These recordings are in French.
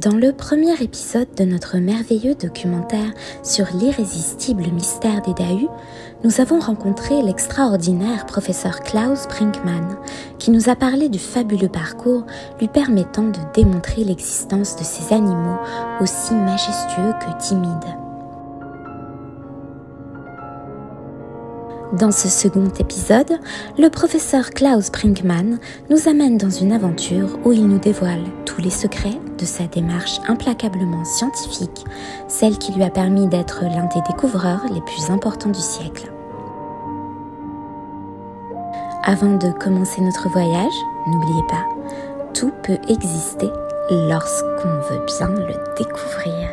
Dans le premier épisode de notre merveilleux documentaire sur l'irrésistible mystère des Dahus, nous avons rencontré l'extraordinaire professeur Klaus Brinkmann, qui nous a parlé du fabuleux parcours lui permettant de démontrer l'existence de ces animaux aussi majestueux que timides. Dans ce second épisode, le professeur Klaus Brinkmann nous amène dans une aventure où il nous dévoile tous les secrets de sa démarche implacablement scientifique, celle qui lui a permis d'être l'un des découvreurs les plus importants du siècle. Avant de commencer notre voyage, n'oubliez pas, tout peut exister lorsqu'on veut bien le découvrir.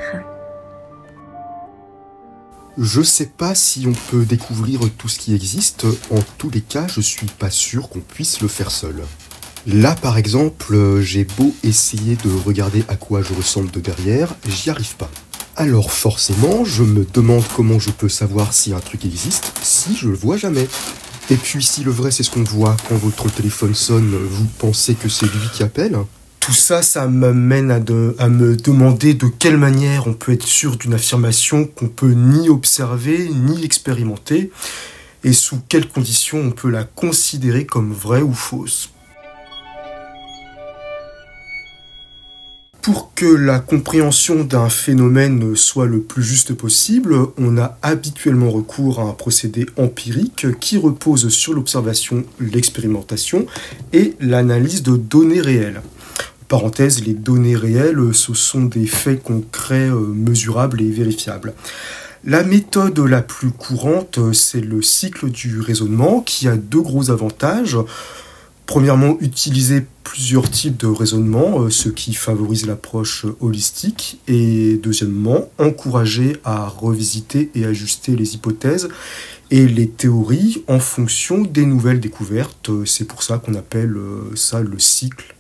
Je sais pas si on peut découvrir tout ce qui existe, en tous les cas je suis pas sûr qu'on puisse le faire seul. Là par exemple, j'ai beau essayer de regarder à quoi je ressemble de derrière, j'y arrive pas. Alors forcément, je me demande comment je peux savoir si un truc existe si je le vois jamais. Et puis si le vrai c'est ce qu'on voit quand votre téléphone sonne, vous pensez que c'est lui qui appelle ? Tout ça, ça m'amène à me demander de quelle manière on peut être sûr d'une affirmation qu'on peut ni observer, ni expérimenter, et sous quelles conditions on peut la considérer comme vraie ou fausse. Pour que la compréhension d'un phénomène soit le plus juste possible, on a habituellement recours à un procédé empirique qui repose sur l'observation, l'expérimentation et l'analyse de données réelles. Parenthèse, les données réelles, ce sont des faits concrets, mesurables et vérifiables. La méthode la plus courante, c'est le cycle du raisonnement, qui a deux gros avantages. Premièrement, utiliser plusieurs types de raisonnement, ce qui favorise l'approche holistique. Et deuxièmement, encourager à revisiter et ajuster les hypothèses et les théories en fonction des nouvelles découvertes. C'est pour ça qu'on appelle ça le cycle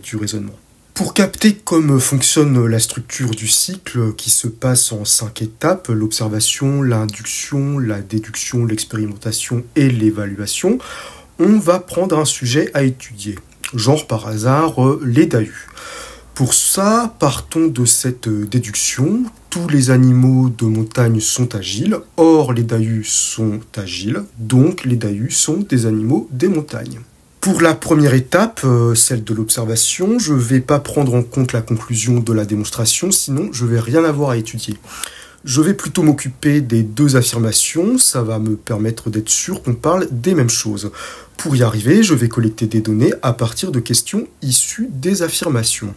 du raisonnement. Pour capter comment fonctionne la structure du cycle qui se passe en 5 étapes, l'observation, l'induction, la déduction, l'expérimentation et l'évaluation, on va prendre un sujet à étudier, genre par hasard les Dahus. Pour ça, partons de cette déduction, tous les animaux de montagne sont agiles, or les Dahus sont agiles, donc les Dahus sont des animaux des montagnes. Pour la première étape, celle de l'observation, je ne vais pas prendre en compte la conclusion de la démonstration, sinon je ne vais rien avoir à étudier. Je vais plutôt m'occuper des deux affirmations, ça va me permettre d'être sûr qu'on parle des mêmes choses. Pour y arriver, je vais collecter des données à partir de questions issues des affirmations.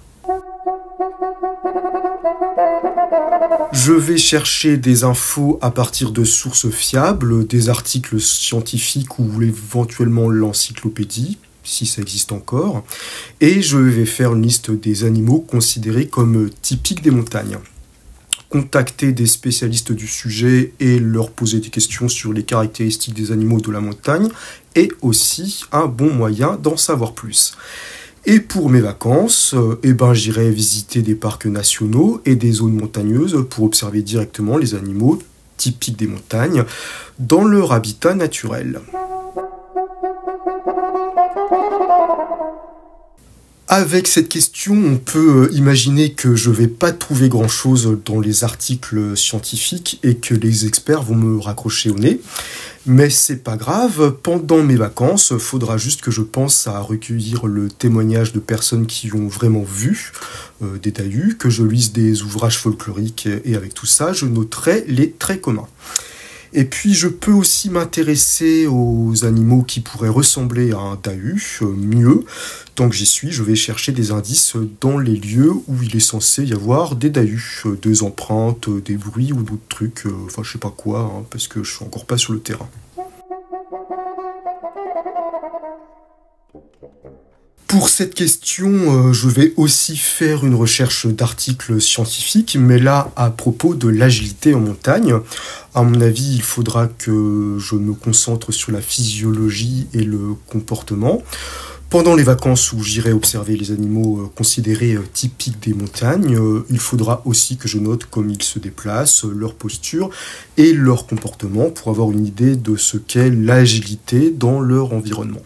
Je vais chercher des infos à partir de sources fiables, des articles scientifiques ou éventuellement l'encyclopédie, si ça existe encore, et je vais faire une liste des animaux considérés comme typiques des montagnes. Contacter des spécialistes du sujet et leur poser des questions sur les caractéristiques des animaux de la montagne est aussi un bon moyen d'en savoir plus. Et pour mes vacances, j'irai visiter des parcs nationaux et des zones montagneuses pour observer directement les animaux typiques des montagnes dans leur habitat naturel. Avec cette question, on peut imaginer que je ne vais pas trouver grand-chose dans les articles scientifiques et que les experts vont me raccrocher au nez. Mais c'est pas grave, pendant mes vacances, il faudra juste que je pense à recueillir le témoignage de personnes qui ont vraiment vu des Dahus, que je lise des ouvrages folkloriques et avec tout ça, je noterai les traits communs. Et puis je peux aussi m'intéresser aux animaux qui pourraient ressembler à un Dahu, mieux. Tant que j'y suis, je vais chercher des indices dans les lieux où il est censé y avoir des Dahus, des empreintes, des bruits ou d'autres trucs, je sais pas quoi, parce que je suis encore pas sur le terrain. Pour cette question, je vais aussi faire une recherche d'articles scientifiques, mais là, à propos de l'agilité en montagne. À mon avis, il faudra que je me concentre sur la physiologie et le comportement. Pendant les vacances où j'irai observer les animaux considérés typiques des montagnes, il faudra aussi que je note comment ils se déplacent, leur posture et leur comportement pour avoir une idée de ce qu'est l'agilité dans leur environnement.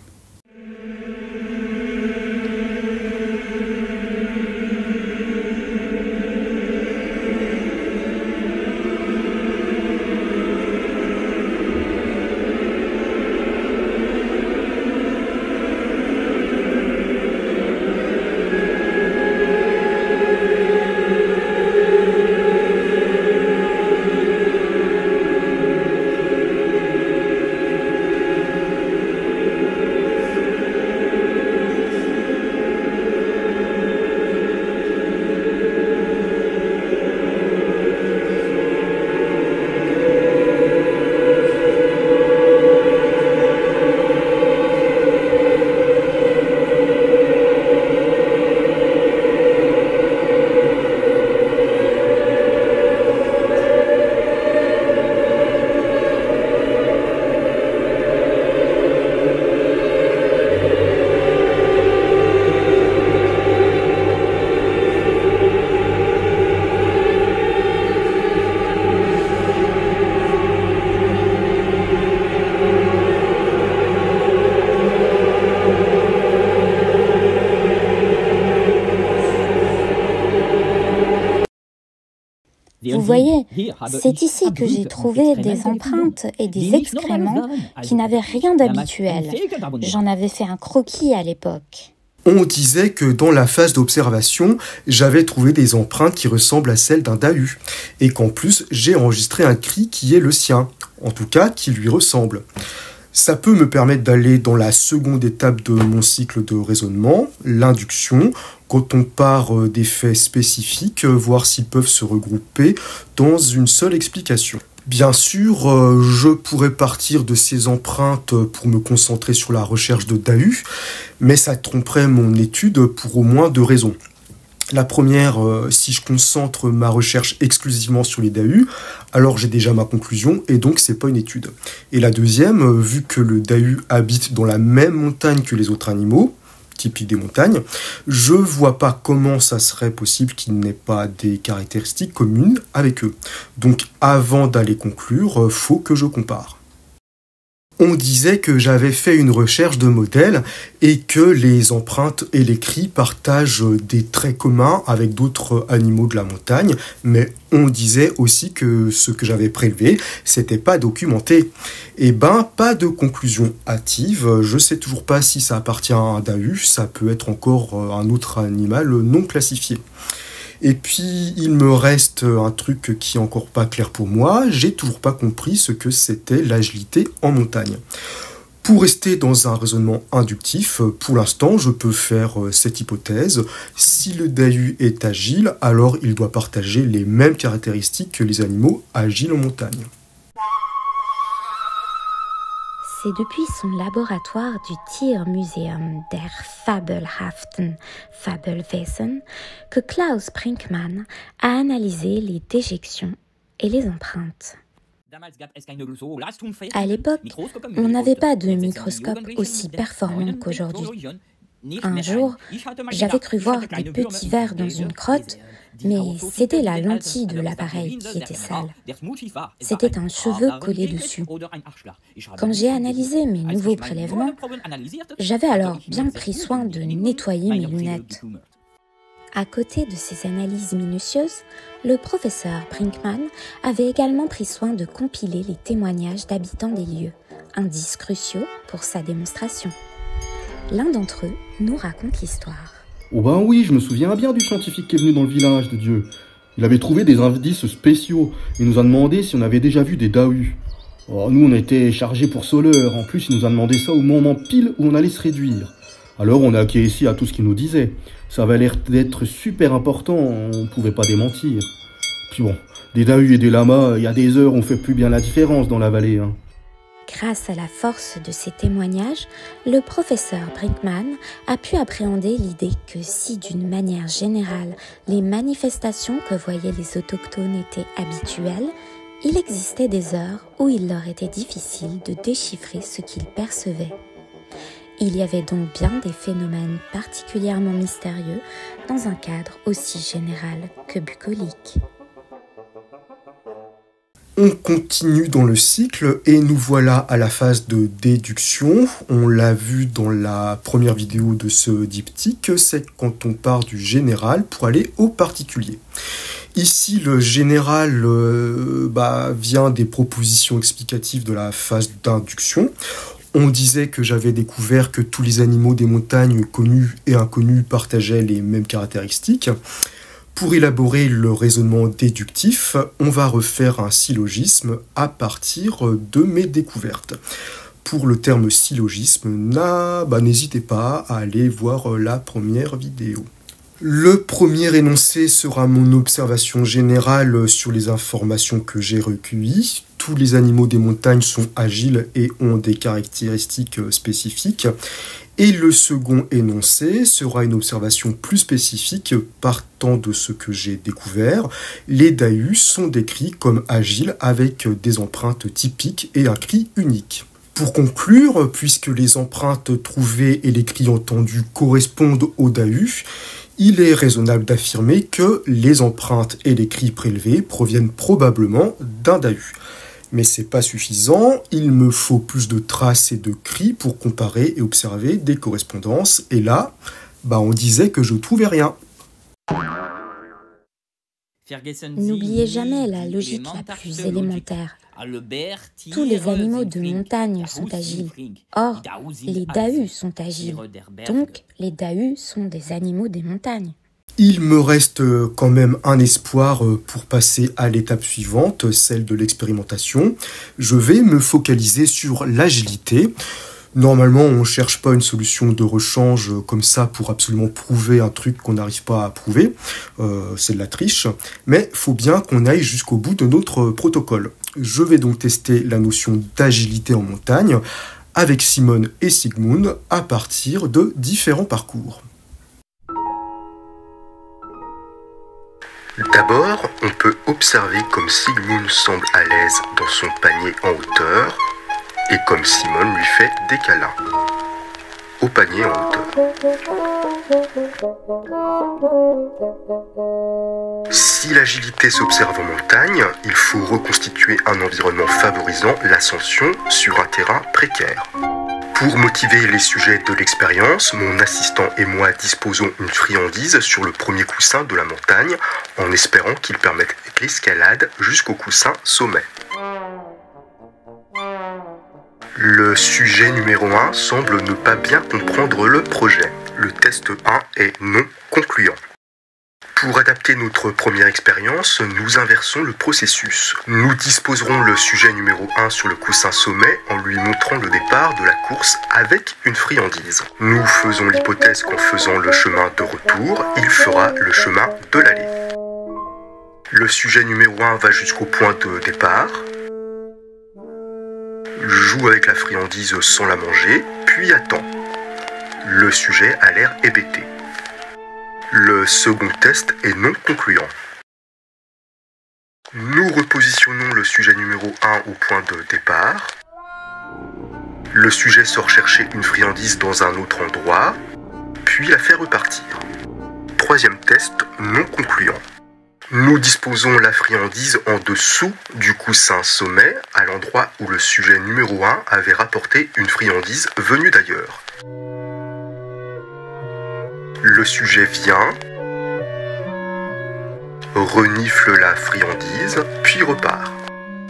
Vous voyez, c'est ici que j'ai trouvé des empreintes et des excréments qui n'avaient rien d'habituel. J'en avais fait un croquis à l'époque. On disait que dans la phase d'observation, j'avais trouvé des empreintes qui ressemblent à celles d'un dahu, et qu'en plus, j'ai enregistré un cri qui est le sien, en tout cas qui lui ressemble. Ça peut me permettre d'aller dans la seconde étape de mon cycle de raisonnement, l'induction, quand on part des faits spécifiques, voir s'ils peuvent se regrouper dans une seule explication. Bien sûr, je pourrais partir de ces empreintes pour me concentrer sur la recherche de dahus, mais ça tromperait mon étude pour au moins 2 raisons. La première, si je concentre ma recherche exclusivement sur les dahus, alors j'ai déjà ma conclusion et donc c'est pas une étude. Et la deuxième, vu que le dahu habite dans la même montagne que les autres animaux, typiques des montagnes, je vois pas comment ça serait possible qu'il n'ait pas des caractéristiques communes avec eux. Donc avant d'aller conclure, faut que je compare. On disait que j'avais fait une recherche de modèles et que les empreintes et les cris partagent des traits communs avec d'autres animaux de la montagne, mais on disait aussi que ce que j'avais prélevé, c'était pas documenté. Eh ben, pas de conclusion hâtive, je sais toujours pas si ça appartient à un dahu, ça peut être encore un autre animal non classifié. Et puis, il me reste un truc qui est encore pas clair pour moi, j'ai toujours pas compris ce que c'était l'agilité en montagne. Pour rester dans un raisonnement inductif, pour l'instant, je peux faire cette hypothèse. Si le dahu est agile, alors il doit partager les mêmes caractéristiques que les animaux agiles en montagne. C'est depuis son laboratoire du Tiermuseum der Fabelhaften Fabelwesen que Klaus Brinkmann a analysé les déjections et les empreintes. À l'époque, on n'avait pas de microscope aussi performant qu'aujourd'hui. Un jour, j'avais cru voir des petits vers dans une crotte, mais c'était la lentille de l'appareil qui était sale. C'était un cheveu collé dessus. Quand j'ai analysé mes nouveaux prélèvements, j'avais alors bien pris soin de nettoyer mes lunettes. À côté de ces analyses minutieuses, le professeur Brinkmann avait également pris soin de compiler les témoignages d'habitants des lieux, indices cruciaux pour sa démonstration. L'un d'entre eux nous raconte l'histoire. Oh ben oui, je me souviens bien du scientifique qui est venu dans le village de Dieu. Il avait trouvé des indices spéciaux et nous a demandé si on avait déjà vu des dahus. Oh, nous on était chargés pour Soleur, en plus il nous a demandé ça au moment pile où on allait se réduire. Alors on a acquiescé à tout ce qu'il nous disait. Ça avait l'air d'être super important, on pouvait pas démentir. Puis bon, des dahus et des lamas, il y a des heures on fait plus bien la différence dans la vallée. Grâce à la force de ces témoignages, le professeur Brinkmann a pu appréhender l'idée que si d'une manière générale, les manifestations que voyaient les autochtones étaient habituelles, il existait des heures où il leur était difficile de déchiffrer ce qu'ils percevaient. Il y avait donc bien des phénomènes particulièrement mystérieux dans un cadre aussi général que bucolique. On continue dans le cycle et nous voilà à la phase de déduction. On l'a vu dans la première vidéo de ce diptyque, c'est quand on part du général pour aller au particulier. Ici, le général vient des propositions explicatives de la phase d'induction. On disait que j'avais découvert que tous les animaux des montagnes connus et inconnus partageaient les mêmes caractéristiques. Pour élaborer le raisonnement déductif, on va refaire un syllogisme à partir de mes découvertes. Pour le terme syllogisme, n'hésitez pas à aller voir la première vidéo. Le premier énoncé sera mon observation générale sur les informations que j'ai recueillies. Tous les animaux des montagnes sont agiles et ont des caractéristiques spécifiques. Et le second énoncé sera une observation plus spécifique partant de ce que j'ai découvert. Les dahus sont décrits comme agiles avec des empreintes typiques et un cri unique. Pour conclure, puisque les empreintes trouvées et les cris entendus correspondent aux dahus, il est raisonnable d'affirmer que les empreintes et les cris prélevés proviennent probablement d'un dahu. Mais c'est pas suffisant, il me faut plus de traces et de cris pour comparer et observer des correspondances. Et là, on disait que je trouvais rien. N'oubliez jamais la logique la plus élémentaire. Tous les animaux de montagne sont agiles. Or, les dahus sont agiles. Donc, les dahus sont des animaux des montagnes. Il me reste quand même un espoir pour passer à l'étape suivante, celle de l'expérimentation. Je vais me focaliser sur l'agilité. Normalement, on ne cherche pas une solution de rechange comme ça pour absolument prouver un truc qu'on n'arrive pas à prouver. C'est de la triche. Mais il faut bien qu'on aille jusqu'au bout de notre protocole. Je vais donc tester la notion d'agilité en montagne avec Simone et Sigmund à partir de différents parcours. D'abord, on peut observer comme Sigmund semble à l'aise dans son panier en hauteur et comme Simone lui fait des câlins au panier en hauteur. Si l'agilité s'observe en montagne, il faut reconstituer un environnement favorisant l'ascension sur un terrain précaire. Pour motiver les sujets de l'expérience, mon assistant et moi disposons une friandise sur le premier coussin de la montagne en espérant qu'il permette l'escalade jusqu'au coussin sommet. Le sujet numéro 1 semble ne pas bien comprendre le projet. Le test 1 est non concluant. Pour adapter notre première expérience, nous inversons le processus. Nous disposerons le sujet numéro 1 sur le coussin sommet en lui montrant le départ de la course avec une friandise. Nous faisons l'hypothèse qu'en faisant le chemin de retour, il fera le chemin de l'aller. Le sujet numéro 1 va jusqu'au point de départ, joue avec la friandise sans la manger, puis attend. Le sujet a l'air hébété. Le second test est non concluant. Nous repositionnons le sujet numéro 1 au point de départ. Le sujet sort chercher une friandise dans un autre endroit, puis la fait repartir. Troisième test non concluant. Nous disposons la friandise en dessous du coussin sommet, à l'endroit où le sujet numéro 1 avait rapporté une friandise venue d'ailleurs. Le sujet vient, renifle la friandise, puis repart.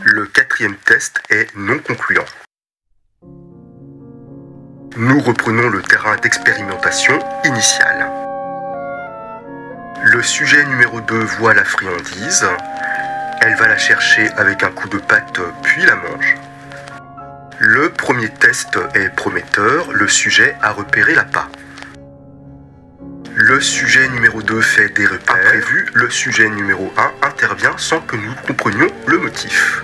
Le quatrième test est non concluant. Nous reprenons le terrain d'expérimentation initial. Le sujet numéro 2 voit la friandise, elle va la chercher avec un coup de patte puis la mange. Le premier test est prometteur, le sujet a repéré l'appât. Le sujet numéro 2 fait des repères imprévus, le sujet numéro 1 intervient sans que nous comprenions le motif.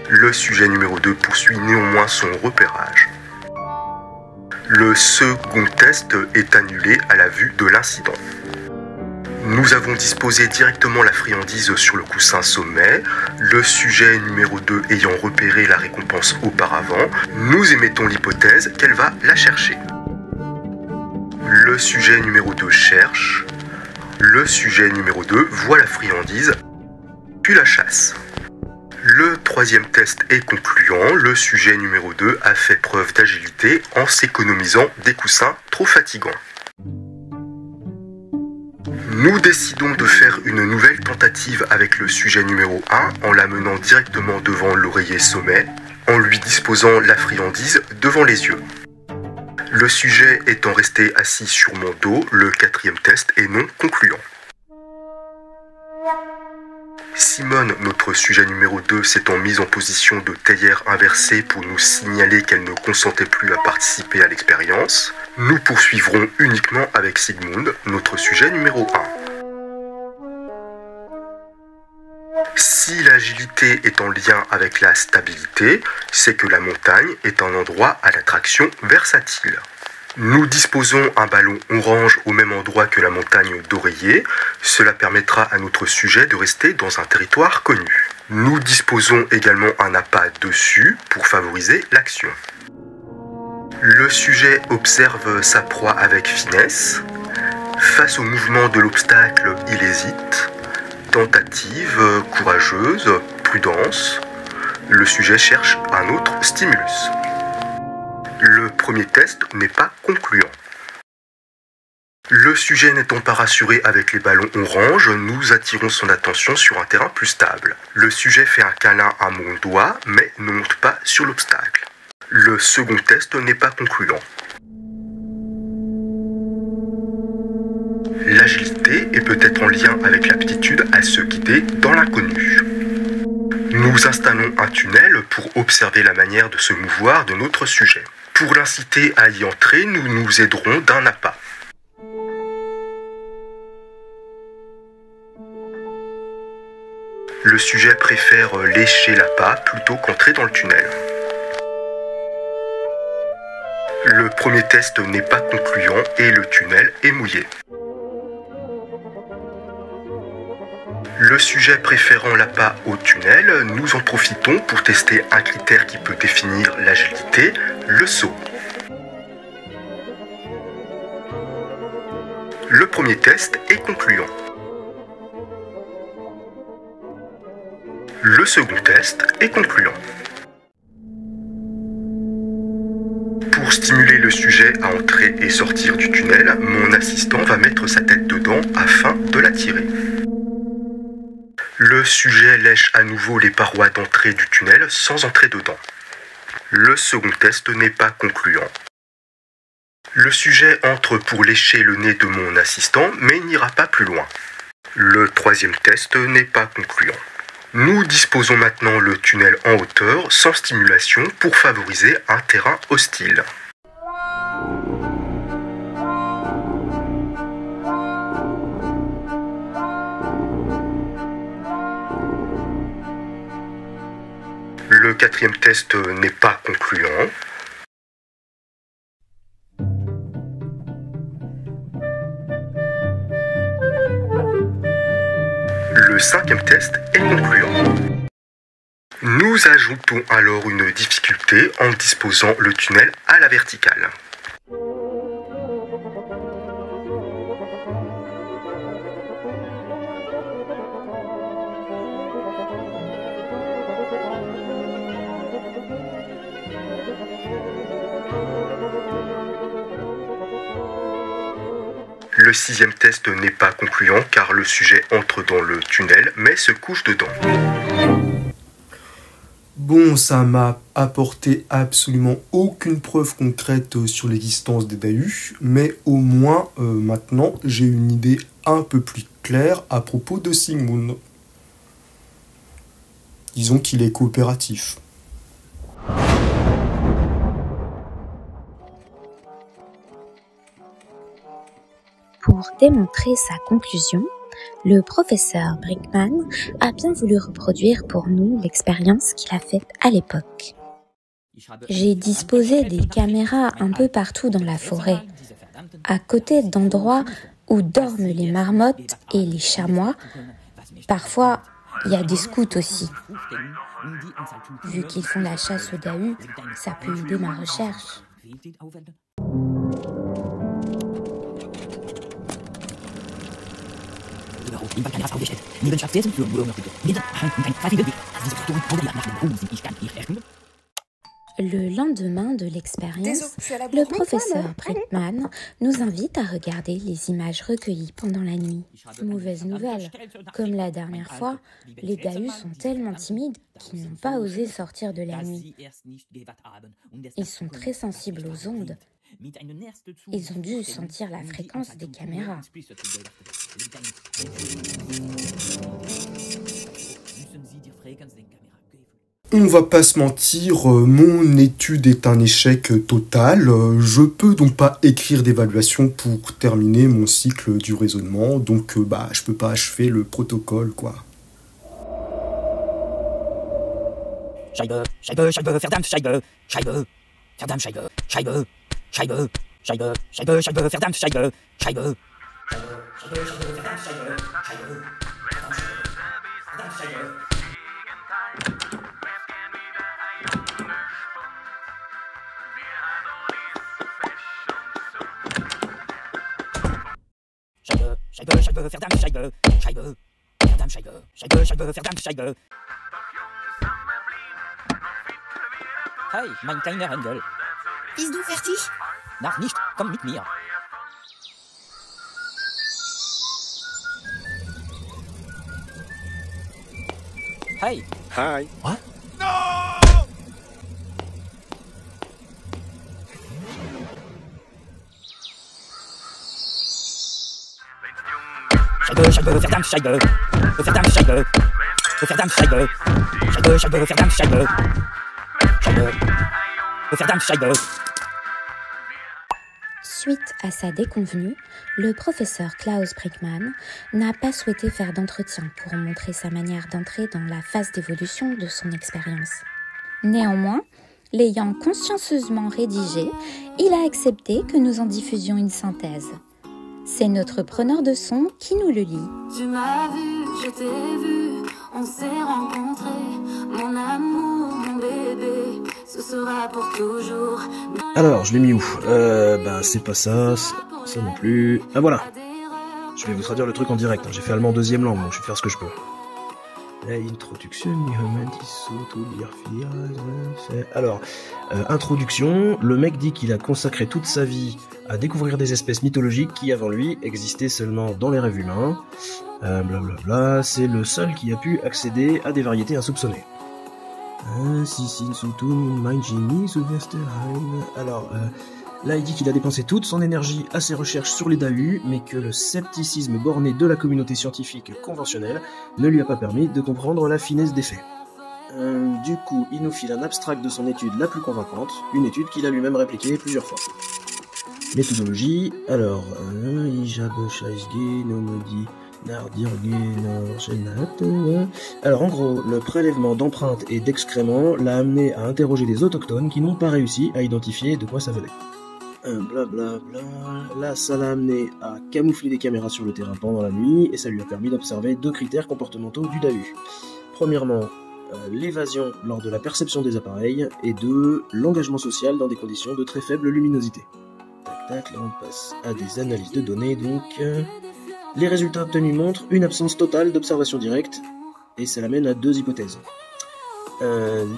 Le sujet numéro 2 poursuit néanmoins son repérage. Le second test est annulé à la vue de l'incident. Nous avons disposé directement la friandise sur le coussin sommet. Le sujet numéro 2 ayant repéré la récompense auparavant, nous émettons l'hypothèse qu'elle va la chercher. Le sujet numéro 2 cherche. Le sujet numéro 2 voit la friandise, puis la chasse. Le troisième test est concluant. Le sujet numéro 2 a fait preuve d'agilité en s'économisant des coussins trop fatigants. Nous décidons de faire une nouvelle tentative avec le sujet numéro 1 en l'amenant directement devant l'oreiller sommet, en lui disposant la friandise devant les yeux. Le sujet étant resté assis sur mon dos, le quatrième test est non concluant. Simone, notre sujet numéro 2, s'étant mise en position de théière inversée pour nous signaler qu'elle ne consentait plus à participer à l'expérience, nous poursuivrons uniquement avec Sigmund, notre sujet numéro 1. Si l'agilité est en lien avec la stabilité, c'est que la montagne est un endroit à l'attraction versatile. Nous disposons un ballon orange au même endroit que la montagne d'oreiller. Cela permettra à notre sujet de rester dans un territoire connu. Nous disposons également un appât dessus pour favoriser l'action. Le sujet observe sa proie avec finesse. Face au mouvement de l'obstacle, il hésite. Tentative, courageuse, prudence. Le sujet cherche un autre stimulus. Le premier test n'est pas concluant. Le sujet n'étant pas rassuré avec les ballons orange, nous attirons son attention sur un terrain plus stable. Le sujet fait un câlin à mon doigt, mais ne monte pas sur l'obstacle. Le second test n'est pas concluant. L'agilité est peut-être en lien avec l'aptitude à se guider dans l'inconnu. Nous installons un tunnel pour observer la manière de se mouvoir de notre sujet. Pour l'inciter à y entrer, nous nous aiderons d'un appât. Le sujet préfère lécher l'appât plutôt qu'entrer dans le tunnel. Le premier test n'est pas concluant et le tunnel est mouillé. Le sujet préférant l'appât au tunnel, nous en profitons pour tester un critère qui peut définir l'agilité, le saut. Le premier test est concluant. Le second test est concluant. Pour stimuler le sujet à entrer et sortir du tunnel, mon assistant va mettre sa tête dedans afin de l'attirer. Le sujet lèche à nouveau les parois d'entrée du tunnel sans entrer dedans. Le second test n'est pas concluant. Le sujet entre pour lécher le nez de mon assistant, mais n'ira pas plus loin. Le troisième test n'est pas concluant. Nous disposons maintenant le tunnel en hauteur, sans stimulation, pour favoriser un terrain hostile. Le quatrième test n'est pas concluant. Le cinquième test est concluant. Nous ajoutons alors une difficulté en disposant le tunnel à la verticale. Le sixième test n'est pas concluant car le sujet entre dans le tunnel mais se couche dedans. Bon, ça m'a apporté absolument aucune preuve concrète sur l'existence des Dahu, mais au moins maintenant j'ai une idée un peu plus claire à propos de Sigmund. Disons qu'il est coopératif. Pour démontrer sa conclusion, le professeur Brinkman a bien voulu reproduire pour nous l'expérience qu'il a faite à l'époque. J'ai disposé des caméras un peu partout dans la forêt, à côté d'endroits où dorment les marmottes et les chamois. Parfois, il y a des scouts aussi. Vu qu'ils font la chasse aux Dahu, ça peut aider ma recherche. Le lendemain de l'expérience, le professeur Brinkman nous invite à regarder les images recueillies pendant la nuit. Mauvaise nouvelle, comme la dernière fois, les Dahu sont tellement timides qu'ils n'ont pas osé sortir de la nuit. Ils sont très sensibles aux ondes. Ils ont dû sentir la fréquence des caméras. On va pas se mentir, mon étude est un échec total. Je peux donc pas écrire d'évaluation pour terminer mon cycle du raisonnement, donc je peux pas achever le protocole, quoi. Scheibe, Scheibe, Scheibe, verdammt, Scheibe, Scheibe, verdammt, Scheibe, Scheibe, Scheibe, Scheibe, Scheibe, Scheibe, verdammt, Scheibe, Scheibe, Scheibe, Scheibe, verdammt, Scheibe, Scheibe, verdammt, Scheibe. Scheibe, Scheibe, verdammt, Scheibe, Scheibe, verdammt, Scheibe, Scheibe, Scheibe, verdammt, Scheibe. Hey, mein kleiner Engel. Bist du fertig? Noch nicht, komm mit mir. Hey. Hi. What? Scheibe, verdammt, Scheibe. Verdammt, Scheibe. Verdammt, Scheibe. Scheibe, verdammt, Scheibe. Scheibe. Verdammt, Scheibe. Suite à sa déconvenue, le professeur Klaus Brinkmann n'a pas souhaité faire d'entretien pour montrer sa manière d'entrer dans la phase d'évolution de son expérience. Néanmoins, l'ayant consciencieusement rédigé, il a accepté que nous en diffusions une synthèse. C'est notre preneur de son qui nous le lit. Tu m'as vu, je t'ai vu, on s'est rencontrés, mon amour, mon bébé, ce sera pour toujours. Alors, je l'ai mis où? C'est pas ça, ça non plus. Ah voilà. Je vais vous traduire le truc en direct, hein. J'ai fait allemand deuxième langue, donc je vais faire ce que je peux. Alors, introduction, le mec dit qu'il a consacré toute sa vie à découvrir des espèces mythologiques qui, avant lui, existaient seulement dans les rêves humains. Blablabla, c'est le seul qui a pu accéder à des variétés insoupçonnées. Alors, là il dit qu'il a dépensé toute son énergie à ses recherches sur les Dahu, mais que le scepticisme borné de la communauté scientifique conventionnelle ne lui a pas permis de comprendre la finesse des faits. Du coup, il nous file un abstract de son étude la plus convaincante, une étude qu'il a lui-même répliquée plusieurs fois. Méthodologie, alors, alors en gros, le prélèvement d'empreintes et d'excréments l'a amené à interroger des autochtones qui n'ont pas réussi à identifier de quoi ça venait. Blablabla, là ça l'a amené à camoufler des caméras sur le terrain pendant la nuit et ça lui a permis d'observer 2 critères comportementaux du Dahu. Premièrement, l'évasion lors de la perception des appareils et 2, l'engagement social dans des conditions de très faible luminosité. Tac tac, là on passe à des analyses de données donc... Les résultats obtenus montrent une absence totale d'observation directe, et ça l'amène à 2 hypothèses.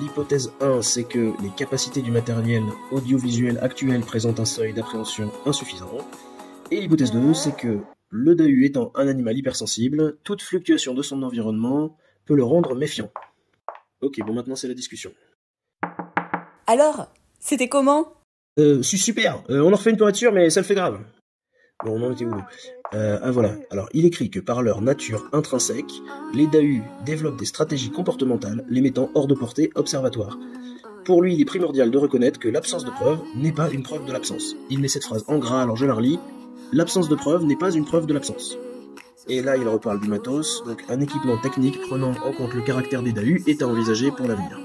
L'hypothèse 1, c'est que les capacités du matériel audiovisuel actuel présentent un seuil d'appréhension insuffisant, et l'hypothèse 2, c'est que le Dahu étant un animal hypersensible, toute fluctuation de son environnement peut le rendre méfiant. Ok, bon maintenant c'est la discussion. Alors, c'était comment? Super, on en refait une pour être sûr, mais ça le fait grave. Bon, on en était où? Voilà. Alors, il écrit que par leur nature intrinsèque, les Dahu développent des stratégies comportementales les mettant hors de portée observatoire. Pour lui, il est primordial de reconnaître que l'absence de preuve n'est pas une preuve de l'absence. Il met cette phrase en gras, alors je la relis. L'absence de preuve n'est pas une preuve de l'absence. Et là, il reparle du matos, donc un équipement technique prenant en compte le caractère des Dahu est à envisager pour l'avenir.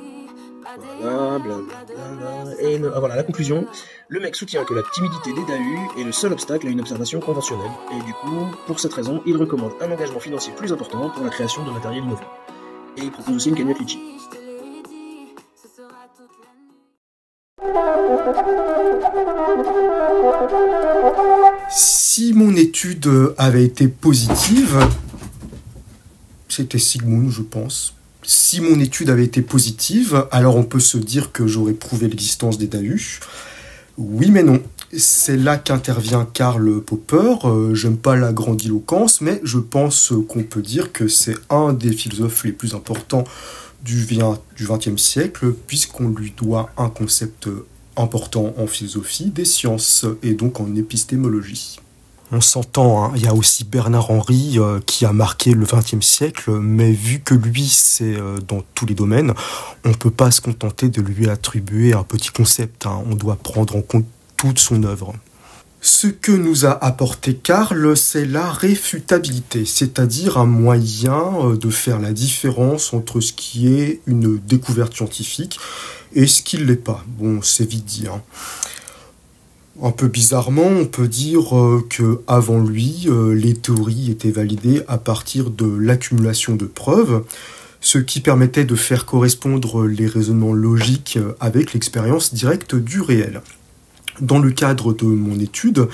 Voilà, blablabla. Et voilà, la conclusion. Le mec soutient que la timidité des Dahu est le seul obstacle à une observation conventionnelle. Et du coup, pour cette raison, il recommande un engagement financier plus important pour la création de matériel innovant. Et il propose aussi une cagnotte litchi. Si mon étude avait été positive, c'était Sigmund, je pense. Si mon étude avait été positive, alors on peut se dire que j'aurais prouvé l'existence des Dahu. Oui mais non. C'est là qu'intervient Karl Popper. J'aime pas la grandiloquence, mais je pense qu'on peut dire que c'est un des philosophes les plus importants du XXe siècle, puisqu'on lui doit un concept important en philosophie des sciences et donc en épistémologie. On s'entend, hein. Il y a aussi Bernard Henry qui a marqué le XXe siècle, mais vu que lui c'est dans tous les domaines, on ne peut pas se contenter de lui attribuer un petit concept, hein. On doit prendre en compte toute son œuvre. Ce que nous a apporté Karl, c'est la réfutabilité, c'est-à-dire un moyen de faire la différence entre ce qui est une découverte scientifique et ce qui ne l'est pas. Bon, c'est vite dit, hein. Un peu bizarrement, on peut dire que avant lui, les théories étaient validées à partir de l'accumulation de preuves, ce qui permettait de faire correspondre les raisonnements logiques avec l'expérience directe du réel. Dans le cadre de mon étude,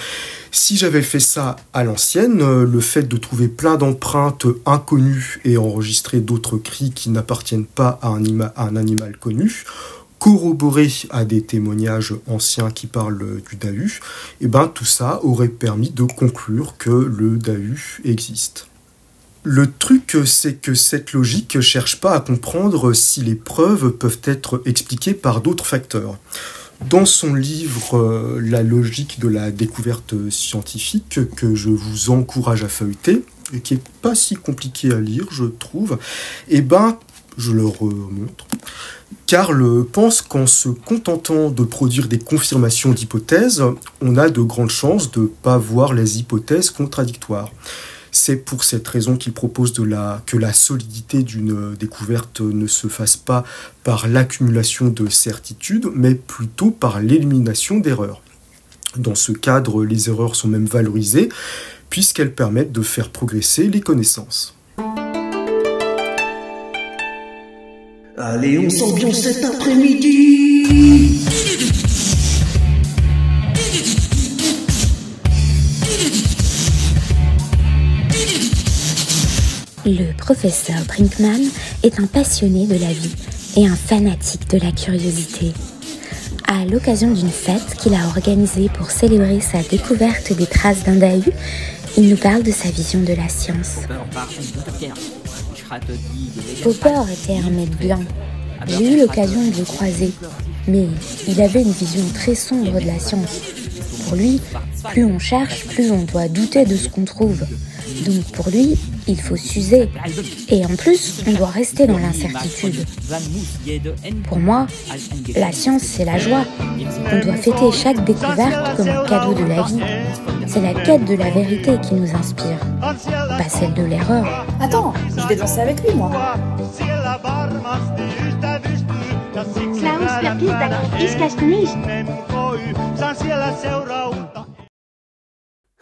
si j'avais fait ça à l'ancienne, le fait de trouver plein d'empreintes inconnues et enregistrer d'autres cris qui n'appartiennent pas à un animal connu, corroboré à des témoignages anciens qui parlent du Dahu, et ben tout ça aurait permis de conclure que le Dahu existe. Le truc, c'est que cette logique ne cherche pas à comprendre si les preuves peuvent être expliquées par d'autres facteurs. Dans son livre La logique de la découverte scientifique, que je vous encourage à feuilleter, et qui n'est pas si compliqué à lire, je trouve, je le remontre. Karl pense qu'en se contentant de produire des confirmations d'hypothèses, on a de grandes chances de ne pas voir les hypothèses contradictoires. C'est pour cette raison qu'il propose que la solidité d'une découverte ne se fasse pas par l'accumulation de certitudes, mais plutôt par l'élimination d'erreurs. Dans ce cadre, les erreurs sont même valorisées, puisqu'elles permettent de faire progresser les connaissances. Allez, on s'ambiance cet après-midi. Le professeur Brinkman est un passionné de la vie et un fanatique de la curiosité. À l'occasion d'une fête qu'il a organisée pour célébrer sa découverte des traces d'un Dahu, il nous parle de sa vision de la science. Popper était un mec blanc. J'ai eu l'occasion de le croiser, mais il avait une vision très sombre de la science. Pour lui, plus on cherche, plus on doit douter de ce qu'on trouve. Donc pour lui, il faut s'user. Et en plus, on doit rester dans l'incertitude. Pour moi, la science, c'est la joie. On doit fêter chaque découverte comme un cadeau de la vie. C'est la quête de la vérité qui nous inspire, pas celle de l'erreur. Attends, je vais danser avec lui, moi. Klaus, vergiss dein Diskas nicht.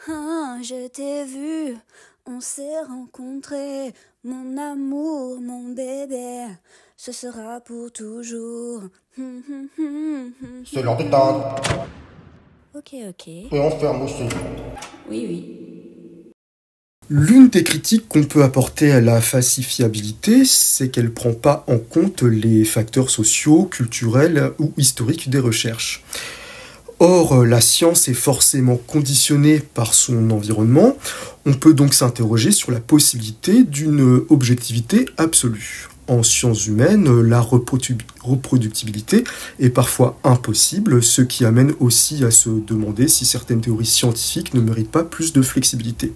Ah, je t'ai vu, on s'est rencontrés, mon amour, mon bébé, ce sera pour toujours. C'est l'heure de table. Ok. Et on ferme aussi. Oui. L'une des critiques qu'on peut apporter à la falsifiabilité, c'est qu'elle ne prend pas en compte les facteurs sociaux, culturels ou historiques des recherches. Or, la science est forcément conditionnée par son environnement. On peut donc s'interroger sur la possibilité d'une objectivité absolue. En sciences humaines, la reproductibilité est parfois impossible, ce qui amène aussi à se demander si certaines théories scientifiques ne méritent pas plus de flexibilité.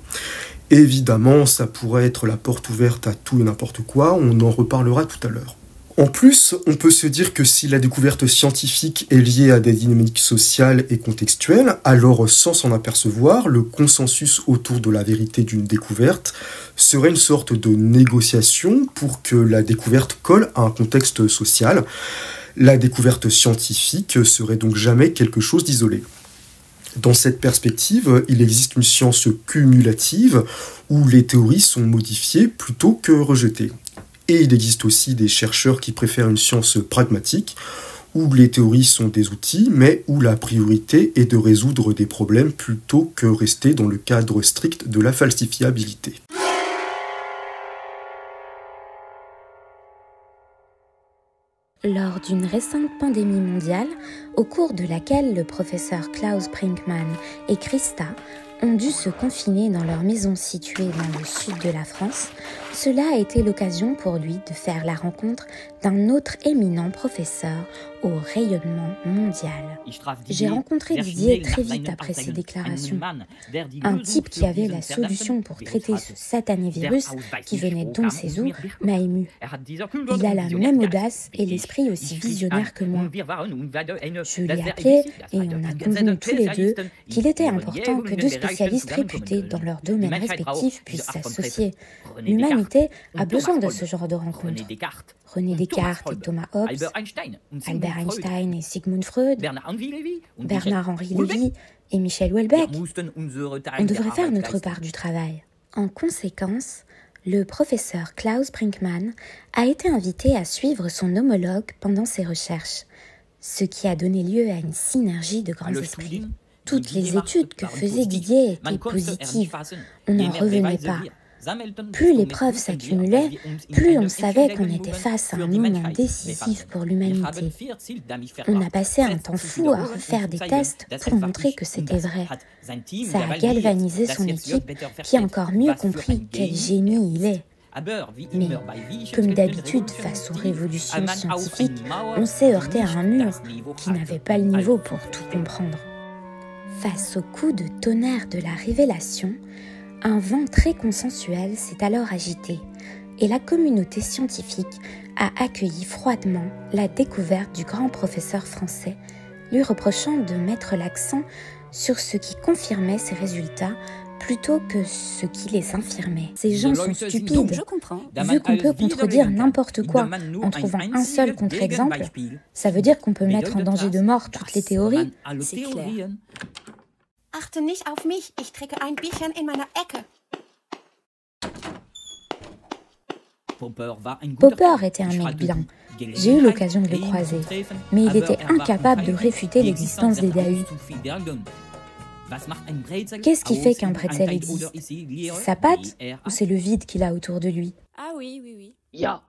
Évidemment, ça pourrait être la porte ouverte à tout et n'importe quoi, on en reparlera tout à l'heure. En plus, on peut se dire que si la découverte scientifique est liée à des dynamiques sociales et contextuelles, alors sans s'en apercevoir, le consensus autour de la vérité d'une découverte serait une sorte de négociation pour que la découverte colle à un contexte social. La découverte scientifique serait donc jamais quelque chose d'isolé. Dans cette perspective, il existe une science cumulative où les théories sont modifiées plutôt que rejetées. Et il existe aussi des chercheurs qui préfèrent une science pragmatique, où les théories sont des outils, mais où la priorité est de résoudre des problèmes plutôt que rester dans le cadre strict de la falsifiabilité. Lors d'une récente pandémie mondiale, au cours de laquelle le professeur Klaus Brinkman et Christa ont dû se confiner dans leur maison située dans le sud de la France, cela a été l'occasion pour lui de faire la rencontre d'un autre éminent professeur au rayonnement mondial. J'ai rencontré Didier très vite après ces déclarations. Un type qui avait la solution pour traiter ce satané virus qui venait donc ses os m'a ému. Il a la même audace et l'esprit aussi visionnaire que moi. Je l'ai appelé et on a convenu tous les deux qu'il était important que deux spécialistes réputés dans leur domaine respectif puissent s'associer. L'humanité a besoin de ce genre de rencontres. René Descartes et Thomas Hobbes, Albert Einstein et Sigmund Freud, Bernard-Henri Lévy et Michel Houellebecq. On devrait faire notre part du travail. En conséquence, le professeur Klaus Brinkman a été invité à suivre son homologue pendant ses recherches, ce qui a donné lieu à une synergie de grands esprits. Toutes les études que faisait Didier étaient positives. On n'en revenait pas. Plus les preuves s'accumulaient, plus on savait qu'on était face à un moment décisif pour l'humanité. On a passé un temps fou à refaire des tests pour montrer que c'était vrai. Ça a galvanisé son équipe qui a encore mieux compris quel génie il est. Mais, comme d'habitude face aux révolutions scientifiques, on s'est heurté à un mur qui n'avait pas le niveau pour tout comprendre. Face au coup de tonnerre de la révélation, un vent très consensuel s'est alors agité et la communauté scientifique a accueilli froidement la découverte du grand professeur français, lui reprochant de mettre l'accent sur ce qui confirmait ses résultats plutôt que ce qui les infirmait. Ces gens sont stupides. Vu qu'on peut contredire n'importe quoi en trouvant un seul contre-exemple, ça veut dire qu'on peut mettre en danger de mort toutes les théories. C'est clair. Achte nicht auf mich, ich trinke ein Bierchen in meiner Ecke. Popper était un mec bien. J'ai eu l'occasion de le croiser, mais il était incapable de réfuter l'existence des Dahu. Qu'est-ce qui fait qu'un bretzel existe? Sa pâte ou c'est le vide qu'il a autour de lui? Ah oui, oui, oui. Ja.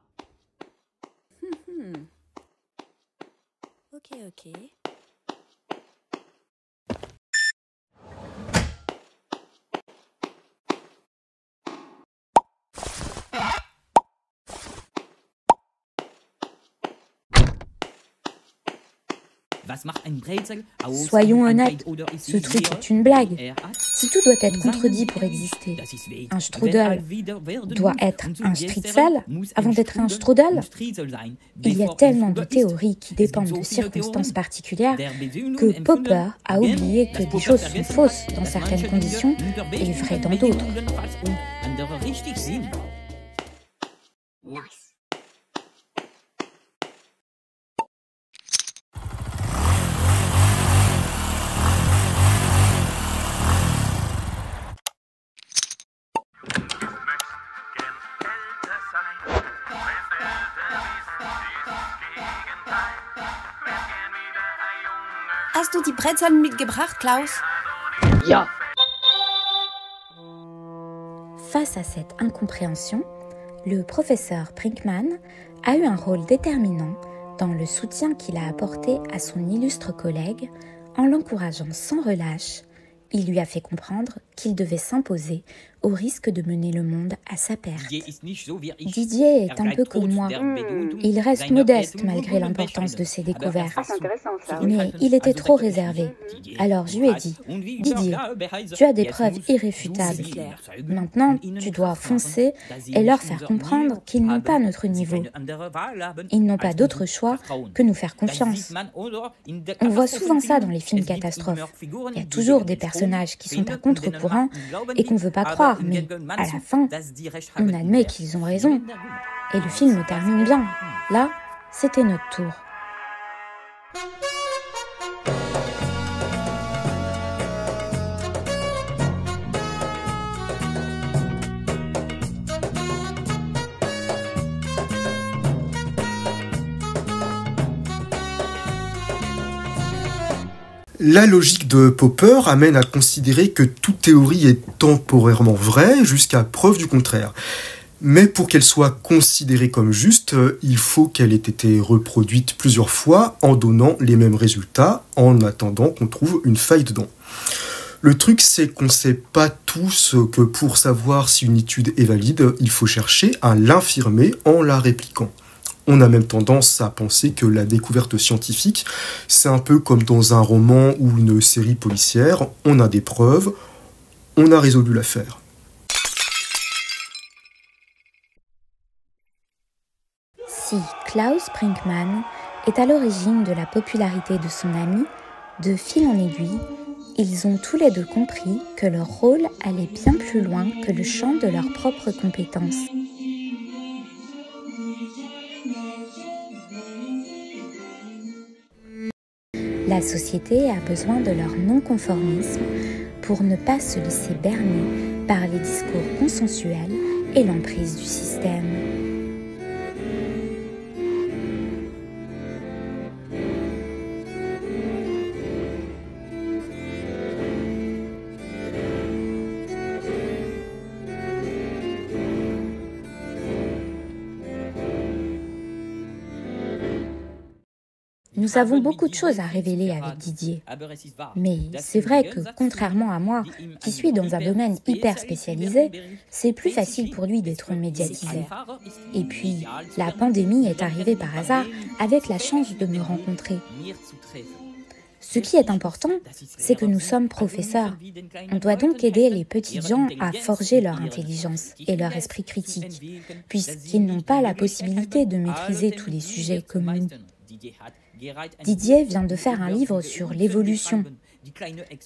Ok. Soyons honnêtes, ce truc est une blague. Si tout doit être contredit pour exister, un strudel doit être un stritzel avant d'être un strudel. Il y a tellement de théories qui dépendent de circonstances particulières que Popper a oublié que des choses sont fausses dans certaines conditions et vraies dans d'autres. Hast du die Brezeln mitgebracht, Klaus? Ja. Face à cette incompréhension, le professeur Brinkmann a eu un rôle déterminant dans le soutien qu'il a apporté à son illustre collègue en l'encourageant sans relâche. Il lui a fait comprendre qu'il devait s'imposer au risque de mener le monde à sa perte. Didier est un peu comme moi. Il reste modeste malgré l'importance de ses découvertes. Mais il était trop réservé. Alors je lui ai dit, Didier, tu as des preuves irréfutables. Maintenant, tu dois foncer et leur faire comprendre qu'ils n'ont pas notre niveau. Ils n'ont pas d'autre choix que nous faire confiance. On voit souvent ça dans les films catastrophes. Il y a toujours des personnages qui sont à contre-courant et qu'on ne veut pas croire, mais à la fin, on admet qu'ils ont raison. Et le film termine bien. Là, c'était notre tour. La logique de Popper amène à considérer que toute théorie est temporairement vraie jusqu'à preuve du contraire. Mais pour qu'elle soit considérée comme juste, il faut qu'elle ait été reproduite plusieurs fois en donnant les mêmes résultats en attendant qu'on trouve une faille dedans. Le truc, c'est qu'on ne sait pas tous que pour savoir si une étude est valide, il faut chercher à l'infirmer en la répliquant. On a même tendance à penser que la découverte scientifique, c'est un peu comme dans un roman ou une série policière, on a des preuves, on a résolu l'affaire. Si Klaus Brinkmann est à l'origine de la popularité de son ami, de fil en aiguille, ils ont tous les deux compris que leur rôle allait bien plus loin que le champ de leurs propres compétences. La société a besoin de leur non-conformisme pour ne pas se laisser berner par les discours consensuels et l'emprise du système. Nous avons beaucoup de choses à révéler avec Didier. Mais c'est vrai que, contrairement à moi, qui suis dans un domaine hyper spécialisé, c'est plus facile pour lui d'être médiatisé. Et puis, la pandémie est arrivée par hasard avec la chance de me rencontrer. Ce qui est important, c'est que nous sommes professeurs. On doit donc aider les petits gens à forger leur intelligence et leur esprit critique, puisqu'ils n'ont pas la possibilité de maîtriser tous les sujets comme nous. Didier vient de faire un livre sur l'évolution.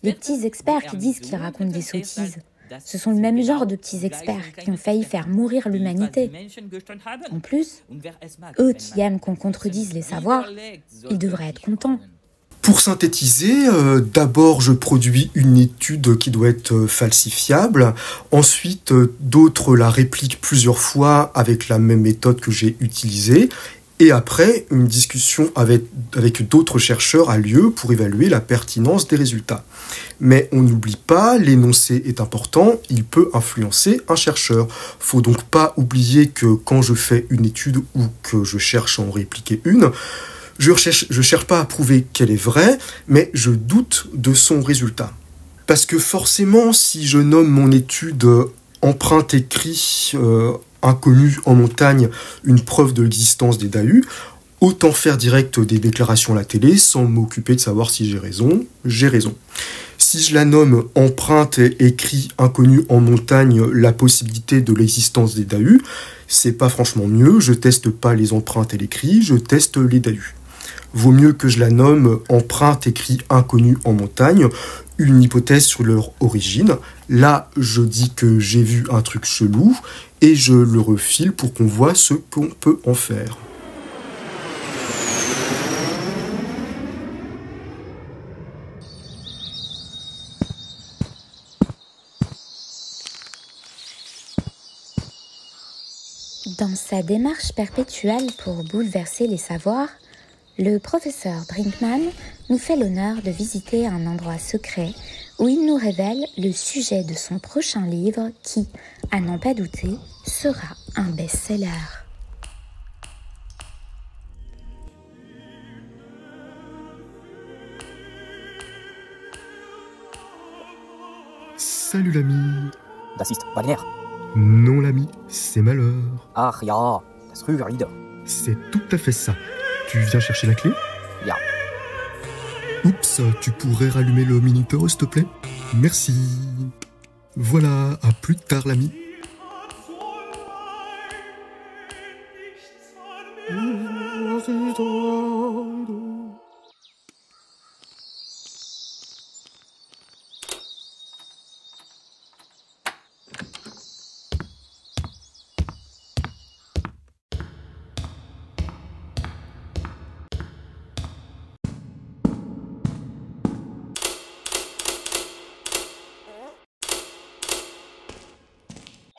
Les petits experts qui disent qu'ils racontent des sottises, ce sont le même genre de petits experts qui ont failli faire mourir l'humanité. En plus, eux qui aiment qu'on contredise les savoirs, ils devraient être contents. Pour synthétiser, d'abord je produis une étude qui doit être falsifiable, ensuite d'autres la répliquent plusieurs fois avec la même méthode que j'ai utilisée, et après une discussion avec d'autres chercheurs a lieu pour évaluer la pertinence des résultats. Mais on n'oublie pas, l'énoncé est important, il peut influencer un chercheur. Faut donc pas oublier que quand je fais une étude ou que je cherche à en répliquer une, je cherche pas à prouver qu'elle est vraie, mais je doute de son résultat. Parce que forcément, si je nomme mon étude empreinte écrit inconnue en montagne une preuve de l'existence des DAU, autant faire direct des déclarations à la télé sans m'occuper de savoir si j'ai raison, j'ai raison. Si je la nomme empreinte écrit inconnue en montagne la possibilité de l'existence des DAU, c'est pas franchement mieux, je teste pas les empreintes et l'écrit, je teste les DAU. Vaut mieux que je la nomme empreinte écrit inconnue en montagne, une hypothèse sur leur origine. Là, je dis que j'ai vu un truc chelou et je le refile pour qu'on voit ce qu'on peut en faire. Dans sa démarche perpétuelle pour bouleverser les savoirs, le professeur Brinkman nous fait l'honneur de visiter un endroit secret où il nous révèle le sujet de son prochain livre qui, à n'en pas douter, sera un best-seller. Salut l'ami. Das ist Wagner. Non l'ami, c'est malheur. Ach ja, das Rührlieder. C'est tout à fait ça. Tu viens chercher la clé? Ja. Oups, tu pourrais rallumer le minuteur, s'il te plaît? Merci. Voilà, à plus tard l'ami.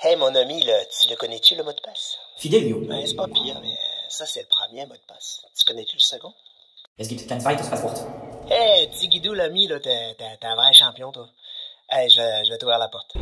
Hey mon ami, tu le connais-tu le mot de passe? Fidelio. Ben, c'est pas pire, mais ça c'est le premier mot de passe. Tu connais-tu le second? Es gibt kein zweites Passwort. Hey, petit guidou l'ami, là, t'es un vrai champion toi. Hey, je vais t'ouvrir la porte.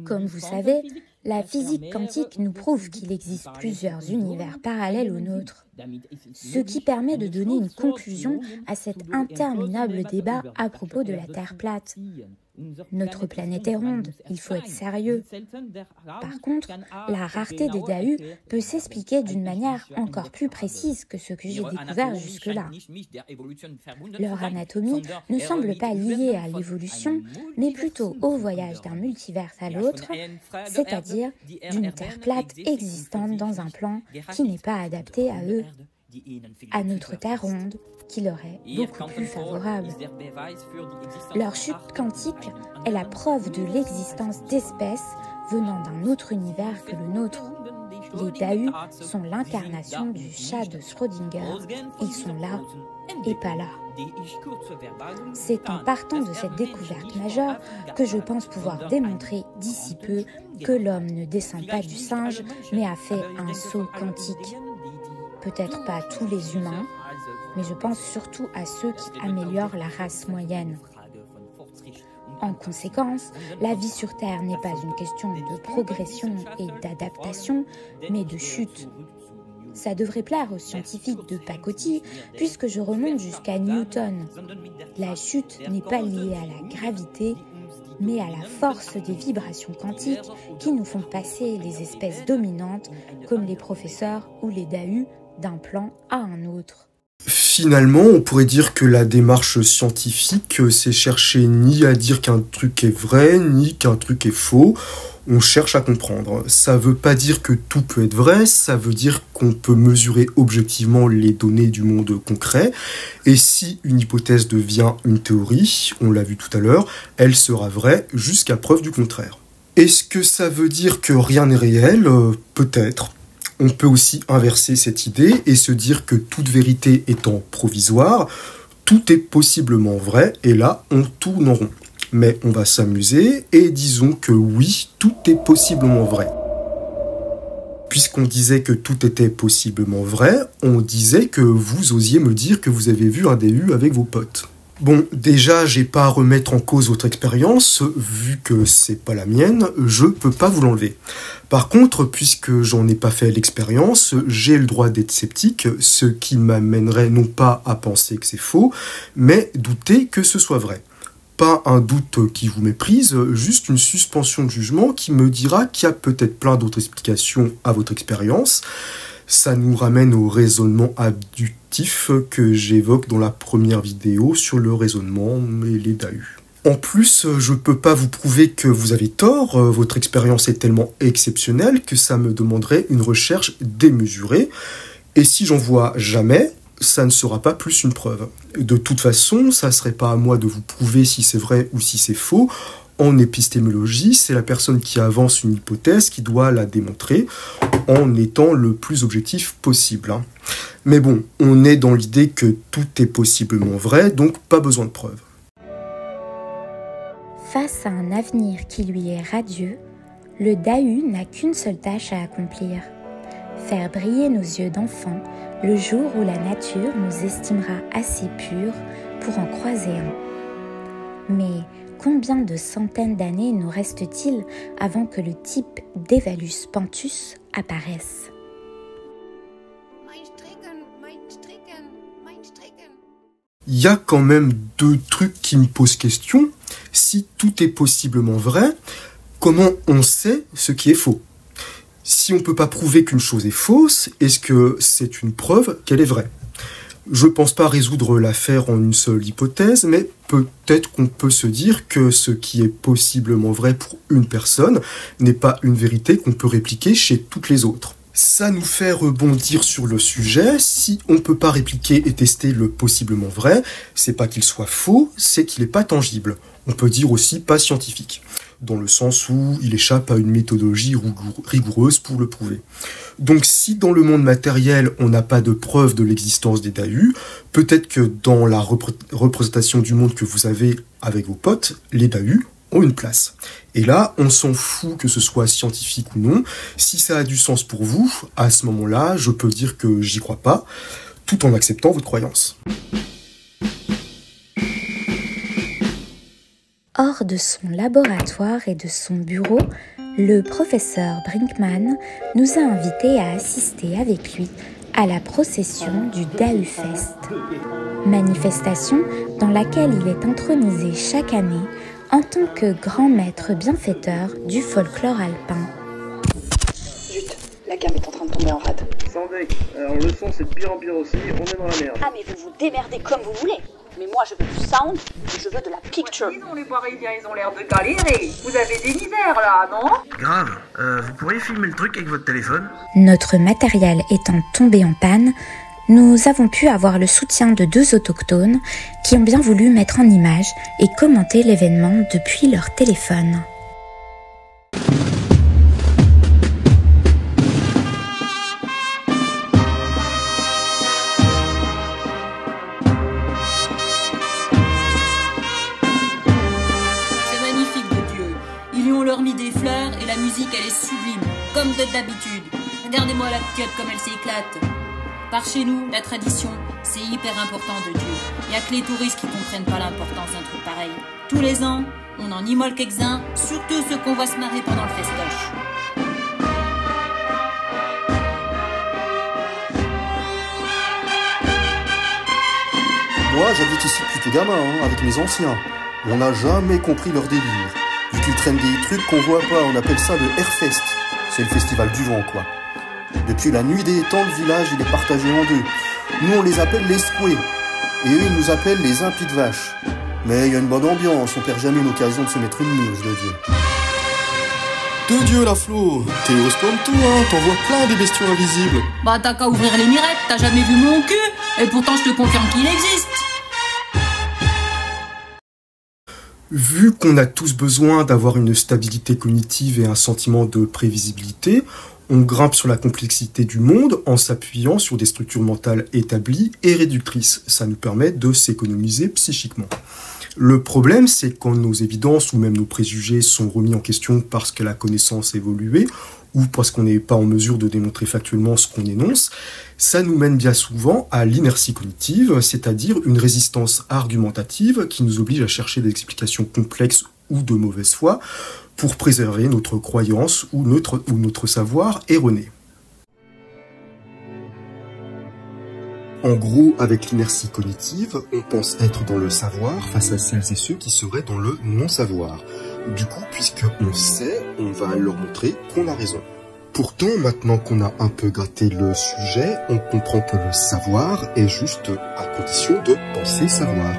Comme vous savez, la physique quantique nous prouve qu'il existe plusieurs univers parallèles au nôtre, ce qui permet de donner une conclusion à cet interminable débat à propos de la Terre plate. Notre planète est ronde, il faut être sérieux. Par contre, la rareté des DAU peut s'expliquer d'une manière encore plus précise que ce que j'ai découvert jusque-là. Leur anatomie ne semble pas liée à l'évolution, mais plutôt au voyage d'un multivers à l'autre, c'est-à-dire d'une Terre plate existante dans un plan qui n'est pas adapté à eux, à notre Terre ronde, qui leur est beaucoup plus favorable. Leur chute quantique est la preuve de l'existence d'espèces venant d'un autre univers que le nôtre. Les Dahu sont l'incarnation du chat de Schrödinger. Ils sont là et pas là. C'est en partant de cette découverte majeure que je pense pouvoir démontrer d'ici peu que l'homme ne descend pas du singe, mais a fait un saut quantique. Peut-être pas tous les humains, mais je pense surtout à ceux qui améliorent la race moyenne. En conséquence, la vie sur Terre n'est pas une question de progression et d'adaptation, mais de chute. Ça devrait plaire aux scientifiques de pacotille, puisque je remonte jusqu'à Newton. La chute n'est pas liée à la gravité, mais à la force des vibrations quantiques qui nous font passer les espèces dominantes, comme les professeurs ou les Dahu, d'un plan à un autre. Finalement, on pourrait dire que la démarche scientifique, c'est chercher ni à dire qu'un truc est vrai, ni qu'un truc est faux. On cherche à comprendre. Ça veut pas dire que tout peut être vrai, ça veut dire qu'on peut mesurer objectivement les données du monde concret. Et si une hypothèse devient une théorie, on l'a vu tout à l'heure, elle sera vraie jusqu'à preuve du contraire. Est-ce que ça veut dire que rien n'est réel ? Peut-être. On peut aussi inverser cette idée et se dire que toute vérité étant provisoire, tout est possiblement vrai, et là, on tourne en rond. Mais on va s'amuser, et disons que oui, tout est possiblement vrai. Puisqu'on disait que tout était possiblement vrai, on disait que vous osiez me dire que vous avez vu un DU avec vos potes. Bon, déjà, j'ai pas à remettre en cause votre expérience, vu que c'est pas la mienne, je peux pas vous l'enlever. Par contre, puisque j'en ai pas fait l'expérience, j'ai le droit d'être sceptique, ce qui m'amènerait non pas à penser que c'est faux, mais douter que ce soit vrai. Pas un doute qui vous méprise, juste une suspension de jugement qui me dira qu'il y a peut-être plein d'autres explications à votre expérience. Ça nous ramène au raisonnement abductif que j'évoque dans la première vidéo sur le raisonnement et les Dahu. En plus, je peux pas vous prouver que vous avez tort, votre expérience est tellement exceptionnelle que ça me demanderait une recherche démesurée, et si j'en vois jamais, ça ne sera pas plus une preuve. De toute façon, ça serait pas à moi de vous prouver si c'est vrai ou si c'est faux. En épistémologie, c'est la personne qui avance une hypothèse qui doit la démontrer en étant le plus objectif possible. Mais bon, on est dans l'idée que tout est possiblement vrai, donc pas besoin de preuves. Face à un avenir qui lui est radieux, le Dahu n'a qu'une seule tâche à accomplir. Faire briller nos yeux d'enfant le jour où la nature nous estimera assez purs pour en croiser un. Mais combien de centaines d'années nous reste-t-il avant que le type d'Evalus Panthus apparaisse ? Il y a quand même deux trucs qui me posent question. Si tout est possiblement vrai, comment on sait ce qui est faux ? Si on ne peut pas prouver qu'une chose est fausse, est-ce que c'est une preuve qu'elle est vraie ? Je ne pense pas résoudre l'affaire en une seule hypothèse, mais peut-être qu'on peut se dire que ce qui est possiblement vrai pour une personne n'est pas une vérité qu'on peut répliquer chez toutes les autres. Ça nous fait rebondir sur le sujet. Si on ne peut pas répliquer et tester le possiblement vrai, c'est pas qu'il soit faux, c'est qu'il n'est pas tangible. On peut dire aussi pas scientifique, dans le sens où il échappe à une méthodologie rigoureuse pour le prouver. Donc si dans le monde matériel, on n'a pas de preuve de l'existence des Dahu, peut-être que dans la représentation du monde que vous avez avec vos potes, les Dahu ont une place. Et là, on s'en fout que ce soit scientifique ou non. Si ça a du sens pour vous, à ce moment-là, je peux dire que j'y crois pas, tout en acceptant votre croyance. Hors de son laboratoire et de son bureau, le professeur Brinkman nous a invités à assister avec lui à la procession du Dahu Fest, manifestation dans laquelle il est intronisé chaque année en tant que grand maître bienfaiteur du folklore alpin. Zut, la gamme est en train de tomber en rade. Sans deck, alors le son c'est de pire en pire aussi, on est dans la merde. Ah mais vous vous démerdez comme vous voulez. Mais moi je veux du sound et je veux de la picture. Dis donc les Parisiens, ils ont l'air de galérer. Vous avez des misères là, non ? Grave, vous pourriez filmer le truc avec votre téléphone ? Notre matériel étant tombé en panne, nous avons pu avoir le soutien de 2 autochtones qui ont bien voulu mettre en image et commenter l'événement depuis leur téléphone. musique, elle est sublime, comme d'habitude. Regardez-moi la piotte comme elle s'éclate. Par chez nous, la tradition, c'est hyper important de Dieu. Y a que les touristes qui comprennent pas l'importance d'un truc pareil. Tous les ans, on en immole quelques-uns, surtout ceux qu'on voit se marrer pendant le festoche. Moi, j'habite ici depuis tout gamin, avec mes anciens. On n'a jamais compris leur délire. Vu qu'ils traînent des trucs qu'on voit pas, on appelle ça le Airfest. C'est le festival du vent, quoi. Depuis la nuit des temps, le village, il est partagé en deux. Nous, on les appelle les squays. Et eux, ils nous appellent les impies de vache. Mais il y a une bonne ambiance, on perd jamais l'occasion de se mettre une muse, de Dieu. De Dieu, la Flo, t'es hausse comme tout, t'en vois plein des bestiaux invisibles. Bah t'as qu'à ouvrir les mirettes, t'as jamais vu mon cul, et pourtant je te confirme qu'il existe. Vu qu'on a tous besoin d'avoir une stabilité cognitive et un sentiment de prévisibilité, on grimpe sur la complexité du monde en s'appuyant sur des structures mentales établies et réductrices. Ça nous permet de s'économiser psychiquement. Le problème, c'est quand nos évidences ou même nos préjugés sont remis en question parce que la connaissance a évolué ou parce qu'on n'est pas en mesure de démontrer factuellement ce qu'on énonce, ça nous mène bien souvent à l'inertie cognitive, c'est-à-dire une résistance argumentative qui nous oblige à chercher des explications complexes ou de mauvaise foi pour préserver notre croyance ou notre savoir erroné. En gros, avec l'inertie cognitive, on pense être dans le savoir face à celles et ceux qui seraient dans le non-savoir. Du coup, puisqu'on sait, on va leur montrer qu'on a raison. Pourtant, maintenant qu'on a un peu gratté le sujet, on comprend que le savoir est juste à condition de penser savoir.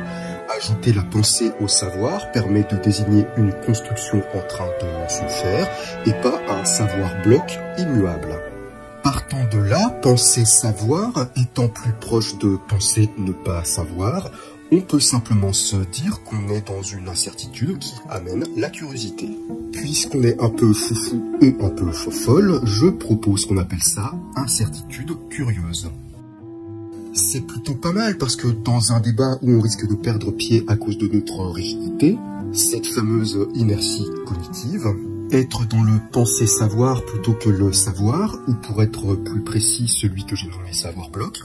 Ajouter la pensée au savoir permet de désigner une construction en train de se faire et pas un savoir bloc immuable. Partant de là, penser savoir étant plus proche de penser ne pas savoir, on peut simplement se dire qu'on est dans une incertitude qui amène la curiosité. Puisqu'on est un peu foufou ou un peu fofolle, je propose qu'on appelle ça incertitude curieuse. C'est plutôt pas mal parce que dans un débat où on risque de perdre pied à cause de notre rigidité, cette fameuse inertie cognitive, être dans le penser savoir plutôt que le savoir, ou pour être plus précis, celui que j'ai nommé savoir bloc,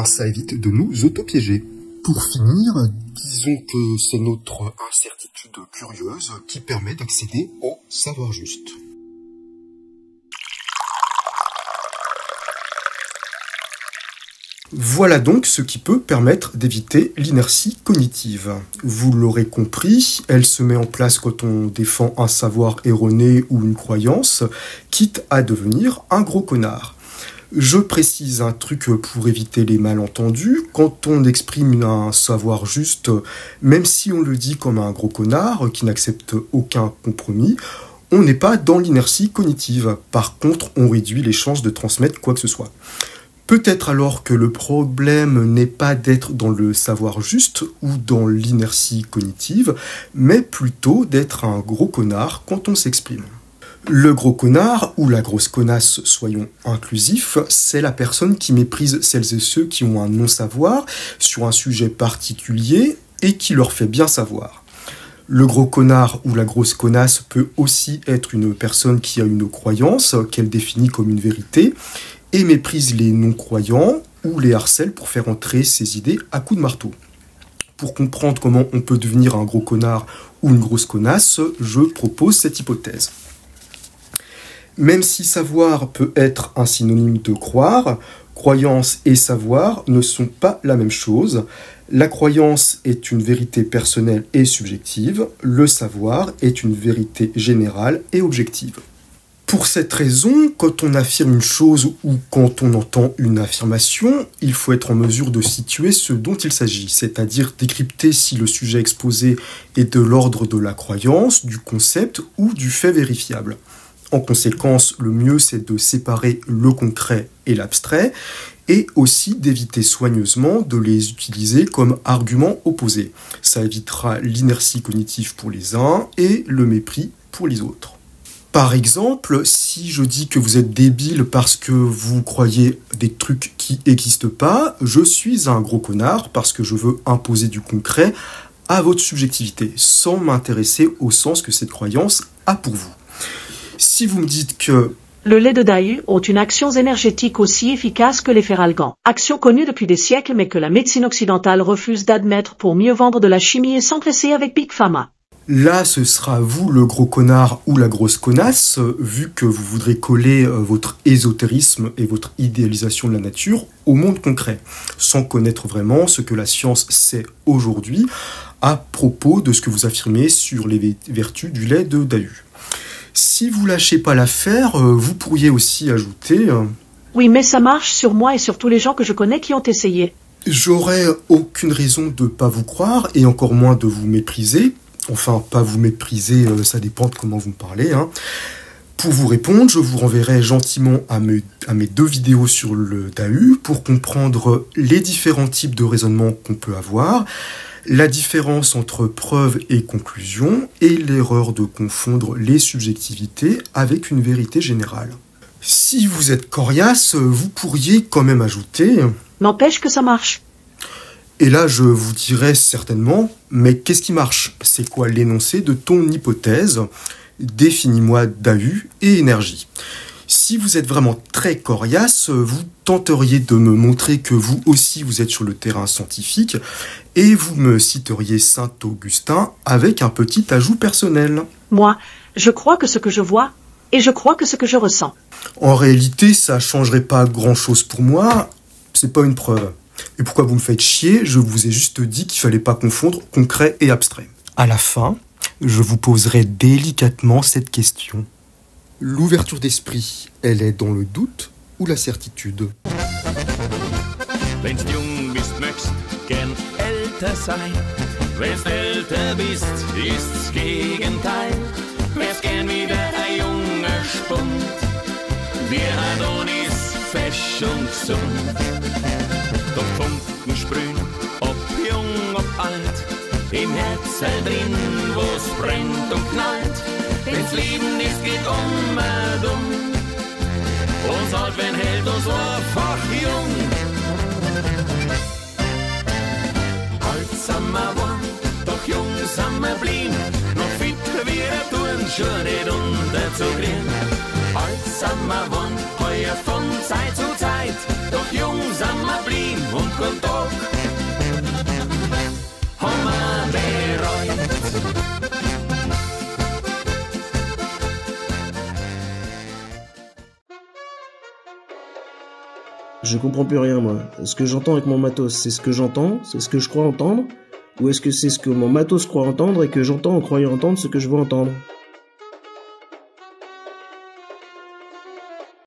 ça évite de nous autopiéger. Pour finir, disons que c'est notre incertitude curieuse qui permet d'accéder au savoir juste. Voilà donc ce qui peut permettre d'éviter l'inertie cognitive. Vous l'aurez compris, elle se met en place quand on défend un savoir erroné ou une croyance, quitte à devenir un gros connard. Je précise un truc pour éviter les malentendus, quand on exprime un savoir juste, même si on le dit comme un gros connard qui n'accepte aucun compromis, on n'est pas dans l'inertie cognitive. Par contre, on réduit les chances de transmettre quoi que ce soit. Peut-être alors que le problème n'est pas d'être dans le savoir juste ou dans l'inertie cognitive, mais plutôt d'être un gros connard quand on s'exprime. Le gros connard ou la grosse connasse, soyons inclusifs, c'est la personne qui méprise celles et ceux qui ont un non-savoir sur un sujet particulier et qui leur fait bien savoir. Le gros connard ou la grosse connasse peut aussi être une personne qui a une croyance qu'elle définit comme une vérité et méprise les non-croyants ou les harcèle pour faire entrer ses idées à coups de marteau. Pour comprendre comment on peut devenir un gros connard ou une grosse connasse, je propose cette hypothèse. Même si savoir peut être un synonyme de croire, croyance et savoir ne sont pas la même chose. La croyance est une vérité personnelle et subjective, le savoir est une vérité générale et objective. Pour cette raison, quand on affirme une chose ou quand on entend une affirmation, il faut être en mesure de situer ce dont il s'agit, c'est-à-dire décrypter si le sujet exposé est de l'ordre de la croyance, du concept ou du fait vérifiable. En conséquence, le mieux c'est de séparer le concret et l'abstrait, et aussi d'éviter soigneusement de les utiliser comme arguments opposés. Ça évitera l'inertie cognitive pour les uns et le mépris pour les autres. Par exemple, si je dis que vous êtes débile parce que vous croyez des trucs qui n'existent pas, je suis un gros connard parce que je veux imposer du concret à votre subjectivité, sans m'intéresser au sens que cette croyance a pour vous. Si vous me dites que le lait de Dahu a une action énergétique aussi efficace que les feralgans, action connue depuis des siècles mais que la médecine occidentale refuse d'admettre pour mieux vendre de la chimie et s'engraisser avec Big Pharma. là, ce sera vous le gros connard ou la grosse connasse, vu que vous voudrez coller votre ésotérisme et votre idéalisation de la nature au monde concret, sans connaître vraiment ce que la science sait aujourd'hui à propos de ce que vous affirmez sur les vertus du lait de Dahu. Si vous lâchez pas l'affaire, vous pourriez aussi ajouter... Oui, mais ça marche sur moi et sur tous les gens que je connais qui ont essayé. J'aurais aucune raison de pas vous croire, et encore moins de vous mépriser. Enfin, pas vous mépriser, ça dépend de comment vous me parlez. Hein. Pour vous répondre, je vous renverrai gentiment à mes 2 vidéos sur le Dahu pour comprendre les différents types de raisonnements qu'on peut avoir, la différence entre preuve et conclusion, et l'erreur de confondre les subjectivités avec une vérité générale. Si vous êtes coriace, vous pourriez quand même ajouter... N'empêche que ça marche. Et là, je vous dirais certainement, mais qu'est-ce qui marche? C'est quoi l'énoncé de ton hypothèse? Définis-moi Dahu et énergie. Si vous êtes vraiment très coriace, vous tenteriez de me montrer que vous aussi vous êtes sur le terrain scientifique et vous me citeriez Saint Augustin avec un petit ajout personnel. Moi, je crois que ce que je vois et je crois que ce que je ressens. En réalité, ça changerait pas grand-chose pour moi, c'est pas une preuve. Et pourquoi vous me faites chier? Je vous ai juste dit qu'il fallait pas confondre concret et abstrait. À la fin, je vous poserai délicatement cette question. L'ouverture d'esprit, elle est dans le doute ou la certitude? Wenn's jung bist, möchtest gern älter sein. Wenn's älter bist, ist's Gegenteil. Wärst gern wieder ein junger Spund, wie Adonis, fesch und gesund. Doch Funken sprühen, ob jung, ob alt, im Herzen drin, wo's brennt und knallt. Wenn's Leben nicht geht dumm, uns alt, wenn hält uns einfach jung. Alt sind wir warm, doch jung sind wir blieben, noch fit wir tun, schon nicht unterzugehen. Alt sind wir warm, heuer von Zeit zu Zeit, doch jung sind wir blieben und kein Tag haben wir bereut. Je comprends plus rien, moi. Ce que j'entends avec mon matos, c'est ce que j'entends, c'est ce que je crois entendre, ou est-ce que c'est ce que mon matos croit entendre et que j'entends en croyant entendre ce que je veux entendre?